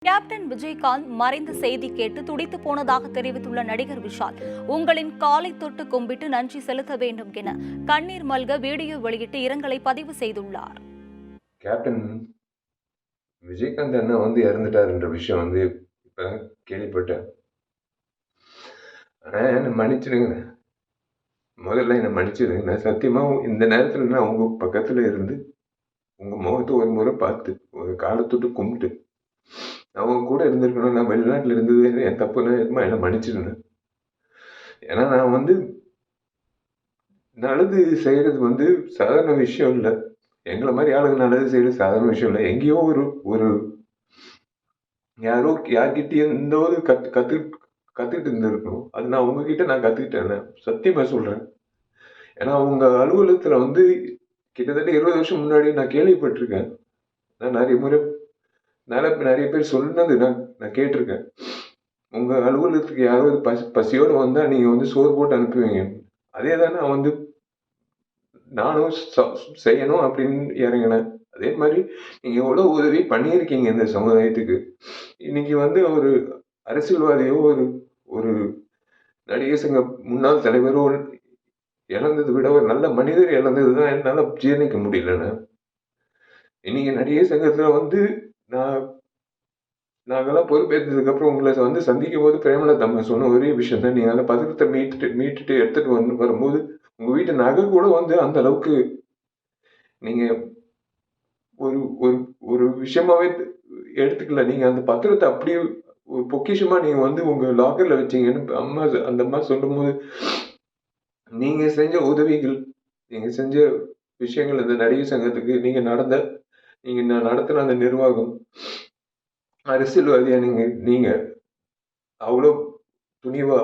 Captain Vijayakanth மறைந்த செய்தி கேட்டு துடித்து போனதாக தெரிவித்துள்ள நடிகர் விஷால், உங்களின் காலை தொட்டு கும்பிட்டு நன்றி செலுத்த வேண்டும் என கண்ணீர் மல்க வீடியோ வெளியிட்டு இரங்கலை பதிவு செய்துள்ளார். கேப்டன் விஜயகாந்த் அண்ணா இறந்துட்டாருன்ற விஷயம் இப்ப கேள்விப்பட்டேன். ஆனா என்ன மன்னிச்சிடுங்க, முதல்ல என்ன மன்னிச்சிடுங்க. நான் சத்தியமா இந்த நேரத்துல நான் உங்க பக்கத்துல இருந்து உங்க முகத்தை ஒரு முறை பார்த்து ஒரு காலத்தொட்டு கும்பிட்டு அவங்க கூட இருந்திருக்கணும். நான் வெளிநாட்டுல இருந்தது என் தப்புன்னு என்ன மன்னிச்சிடுங்க. ஏன்னா நான் நல்லது செய்யறது சாதாரண விஷயம் இல்லை. எங்களை மாதிரி ஆளுங்க நல்லது செய்யறது சாதாரண விஷயம் இல்லை. எங்கேயோ ஒரு யாரோ யார்கிட்டயும் இந்த ஒரு கத்துக்கிட்டு இருந்திருக்கணும். அது நான் உங்ககிட்ட நான் கத்துக்கிட்டேன், சத்தியமா சொல்றேன். ஏன்னா உங்க அலுவலகத்துல கிட்டத்தட்ட 20 வருஷம் முன்னாடி நான் கேள்விப்பட்டிருக்கேன். நான் நிறைய பேர் சொன்னது நான் கேட்டிருக்கேன். உங்க அலுவலகத்துக்கு யாராவது பசியோட வந்தா நீங்க சோறு போட்டு அனுப்புவீங்க. அதே தான் நானும் செய்யணும் அப்படின்னு இறங்கினேன். அதே மாதிரி நீங்க எவ்வளவு உதவி பண்ணியிருக்கீங்க இந்த சமுதாயத்துக்கு. இன்னைக்கு ஒரு அரசியல்வாதியோ ஒரு நடிகர் சங்க முன்னாள் தலைவரோ இழந்ததை விட ஒரு நல்ல மனிதர் இழந்ததுதான் என்னால ஜீரணிக்க முடியலன்னு. இன்னைக்கு நடிகர் சங்கத்துல நாங்கெல்லாம் பொறுப்பேற்றதுக்கு அப்புறம் உங்களை சந்திக்கும் போது பிரேமலதா அம்மா சொன்ன ஒரே விஷயம் தான், நீங்க அந்த பத்திரத்தை மீட்டுட்டு எடுத்துட்டு வரும்போது உங்க வீட்டு நகை கூட அந்த அளவுக்கு நீங்க ஒரு ஒரு ஒரு விஷயமாவே எடுத்துக்கல. நீங்க அந்த பத்திரத்தை அப்படியே ஒரு பொக்கிஷமா நீங்க உங்க லாக்கர்ல வச்சீங்கன்னு அந்த அம்மா சொல்லும்போது, நீங்க செஞ்ச உதவிகள், நீங்க செஞ்ச விஷயங்கள் இந்த நடிகர் சங்கத்துக்கு நீங்க நடத்தின அந்த நிர்வாகம், அரசியல்வாதியா நீங்க அவ்வளோ துணிவா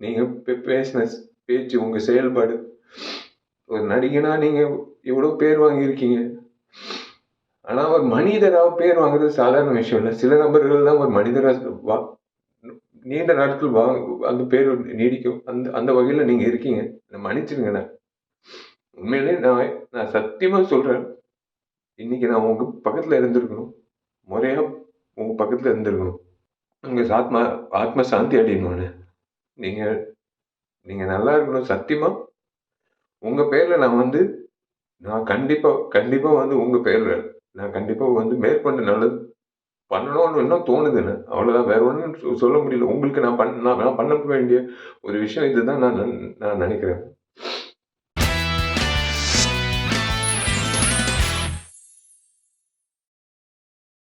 நீங்க பேசின பேச்சு, உங்க செயல்பாடு, ஒரு நடிகனா நீங்க இவ்வளவு பேர் வாங்கியிருக்கீங்க. ஆனா ஒரு மனிதரா பேர் வாங்குறது சாதாரண விஷயம் இல்லை. சில நபர்கள் தான் ஒரு மனிதரா நீண்ட நாட்கள் அந்த பேர் நீடிக்கும். அந்த வகையில நீங்க இருக்கீங்க. மன்னிச்சிருங்க. உண்மையிலே நான் சத்தியமா சொல்றேன். இன்னைக்கு நான் உங்க பக்கத்துல இருந்திருக்கணும். முறையா உங்க பக்கத்துல இருந்திருக்கணும். உங்க ஆத்ம சாந்தி அடையணும்னு. நீங்க நீங்க நல்லா இருக்கணும். சத்தியமா உங்க பேர்ல நான் கண்டிப்பா உங்க பேர்ல நான் கண்டிப்பா மேற்கொண்டு நல்லது பண்ணணும்னு இன்னும் தோணுதுன்னு. அவ்வளவுதான். வேற ஒண்ணும் சொல்ல முடியல. உங்களுக்கு நான் பண்ண வேண்டிய ஒரு விஷயம் இதுதான் நான் நினைக்கிறேன்.